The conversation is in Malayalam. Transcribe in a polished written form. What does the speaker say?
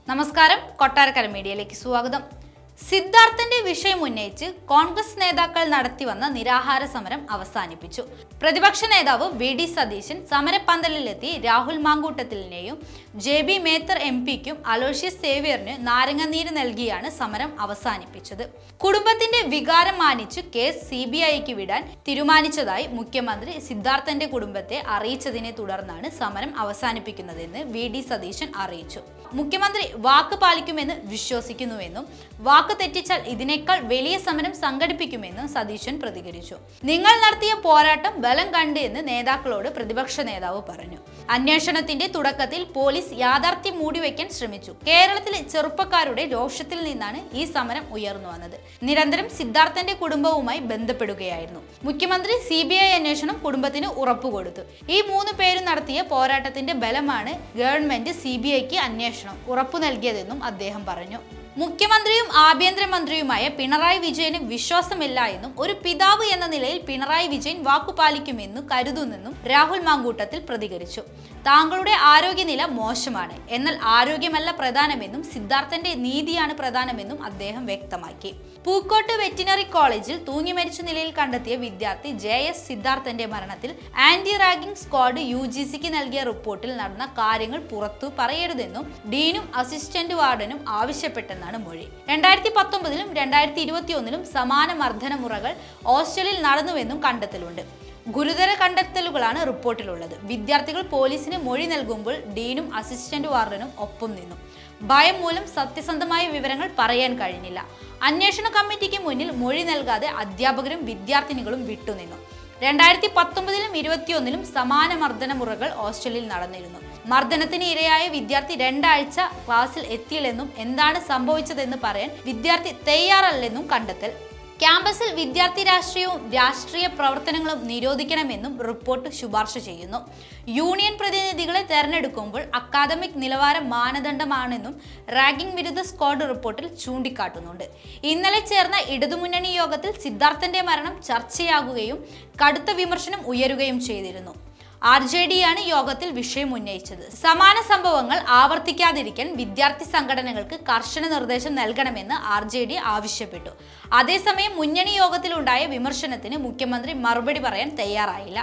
നമസ്കാരം, കൊട്ടാരക്കര മീഡിയയിലേക്ക് സ്വാഗതം. സിദ്ധാർത്ഥന്റെ വിഷയം ഉന്നയിച്ച് കോൺഗ്രസ് നേതാക്കൾ നടത്തിവന്ന നിരാഹാര സമരം അവസാനിപ്പിച്ചു. പ്രതിപക്ഷ നേതാവ് വി.ഡി. സതീശൻ സമരപ്പന്തലിലെത്തി രാഹുൽ മാങ്കൂട്ടത്തിലിനെയും ജെ.ബി. മേത്തർ എം.പിക്കും അലോഷ്യസ് സേവ്യറിന് നാരങ്ങനീര് നൽകിയാണ് സമരം അവസാനിപ്പിച്ചത്. കുടുംബത്തിന്റെ വികാരം മാനിച്ച് കേസ് CBIക്ക് വിടാൻ തീരുമാനിച്ചതായി മുഖ്യമന്ത്രി സിദ്ധാർത്ഥന്റെ കുടുംബത്തെ അറിയിച്ചതിനെ തുടർന്നാണ് സമരം അവസാനിപ്പിക്കുന്നതെന്ന് വി.ഡി. സതീശൻ അറിയിച്ചു. മുഖ്യമന്ത്രി വാക്ക് പാലിക്കുമെന്ന് വിശ്വസിക്കുന്നുവെന്നും വാക്ക് തെറ്റിച്ചാൽ ഇതിനേക്കാൾ വലിയ സമരം സംഘടിപ്പിക്കുമെന്നും സതീശൻ പ്രതികരിച്ചു. നിങ്ങൾ നടത്തിയ പോരാട്ടം ബലം കണ്ട് എന്ന് നേതാക്കളോട് പ്രതിപക്ഷ നേതാവ് പറഞ്ഞു. അന്വേഷണത്തിന്റെ തുടക്കത്തിൽ പോലീസ് യാഥാർത്ഥ്യം മൂടിവെക്കാൻ ശ്രമിച്ചു. കേരളത്തിലെ ചെറുപ്പക്കാരുടെ രോഷത്തിൽ നിന്നാണ് ഈ സമരം ഉയർന്നു വന്നത്. നിരന്തരം സിദ്ധാർത്ഥന്റെ കുടുംബവുമായി ബന്ധപ്പെടുകയായിരുന്നു. മുഖ്യമന്ത്രി CBI അന്വേഷണം കുടുംബത്തിന് ഉറപ്പുകൊടുത്തു. ഈ 3 പേരും നടത്തിയ പോരാട്ടത്തിന്റെ ബലമാണ് ഗവൺമെന്റ് CBIക്ക് അന്വേഷണം ഉറപ്പു നൽകിയതെന്നും അദ്ദേഹം പറഞ്ഞു. മുഖ്യമന്ത്രിയും ആഭ്യന്തരമന്ത്രിയുമായ പിണറായി വിജയന് വിശ്വാസമില്ല എന്നും ഒരു പിതാവ് എന്ന നിലയിൽ പിണറായി വിജയൻ വാക്കുപാലിക്കുമെന്ന് കരുതുന്നെന്നും രാഹുൽ മാങ്കൂട്ടത്തിൽ പ്രതികരിച്ചു. താങ്കളുടെ ആരോഗ്യനില മോശമാണ്, എന്നാൽ ആരോഗ്യമല്ല പ്രധാനമെന്നും സിദ്ധാർത്ഥന്റെ നീതിയാണ് പ്രധാനമെന്നും അദ്ദേഹം വ്യക്തമാക്കി. പൂക്കോട്ട് വെറ്റിനറി കോളേജിൽ തൂങ്ങി മരിച്ച നിലയിൽ കണ്ടെത്തിയ വിദ്യാർത്ഥി JS സിദ്ധാർത്ഥന്റെ മരണത്തിൽ ആന്റി റാഗിംഗ് സ്ക്വാഡ് UGCക്ക് നൽകിയ റിപ്പോർട്ടിൽ നടന്ന കാര്യങ്ങൾ പുറത്തു പറയരുതെന്നും ഡീനും അസിസ്റ്റന്റ് വാർഡനും ആവശ്യപ്പെട്ടെന്നാണ് മൊഴി. 2019-ലും 2021-ലും സമാന മർദ്ദന മുറകൾ ഹോസ്റ്റലിൽ നടന്നുവെന്നും കണ്ടെത്തലുണ്ട്. ഗുരുതര കണ്ടെത്തലുകളാണ് റിപ്പോർട്ടിലുള്ളത്. വിദ്യാർത്ഥികൾ പോലീസിന് മൊഴി നൽകുമ്പോൾ ഡീനും അസിസ്റ്റന്റ് വാർഡനും ഒപ്പം നിന്നു. ഭയം മൂലം സത്യസന്ധമായ വിവരങ്ങൾ പറയാൻ കഴിഞ്ഞില്ല. അന്വേഷണ കമ്മിറ്റിക്ക് മുന്നിൽ മൊഴി നൽകാതെ അധ്യാപകരും വിദ്യാർത്ഥിനികളും വിട്ടുനിന്നു. 2019-ലും 2021-ലും സമാന മർദ്ദന മുറകൾ ഹോസ്റ്റലിൽ നടന്നിരുന്നു. മർദ്ദനത്തിന് ഇരയായ വിദ്യാർത്ഥി 2 ആഴ്ച ക്ലാസ്സിൽ എത്തിയില്ലെന്നും എന്താണ് സംഭവിച്ചതെന്ന് പറയാൻ വിദ്യാർത്ഥി തയ്യാറല്ലെന്നും കണ്ടെത്തൽ. ക്യാമ്പസിൽ വിദ്യാർത്ഥി രാഷ്ട്രീയവും രാഷ്ട്രീയ പ്രവർത്തനങ്ങളും നിരോധിക്കണമെന്നും റിപ്പോർട്ട് ശുപാർശ ചെയ്യുന്നു. യൂണിയൻ പ്രതിനിധികളെ തെരഞ്ഞെടുക്കുമ്പോൾ അക്കാദമിക് നിലവാരം മാനദണ്ഡമാണെന്നും റാഗിംഗ് വിരുദ്ധ സ്ക്വാഡ് റിപ്പോർട്ടിൽ ചൂണ്ടിക്കാട്ടുന്നുണ്ട്. ഇന്നലെ ചേർന്ന ഇടതുമുന്നണി യോഗത്തിൽ സിദ്ധാർത്ഥന്റെ മരണം ചർച്ചയാകുകയും കടുത്ത വിമർശനം ഉയരുകയും ചെയ്തിരുന്നു. RJD-യാണ് യോഗത്തിൽ വിഷയം ഉന്നയിച്ചത്. സമാന സംഭവങ്ങൾ ആവർത്തിക്കാതിരിക്കാൻ വിദ്യാർത്ഥി സംഘടനകൾക്ക് കർശന നിർദ്ദേശം നൽകണമെന്ന് RJD ആവശ്യപ്പെട്ടു. അതേസമയം മുന്നണി യോഗത്തിലുണ്ടായ വിമർശനത്തിന് മുഖ്യമന്ത്രി മറുപടി പറയാൻ തയ്യാറായില്ല.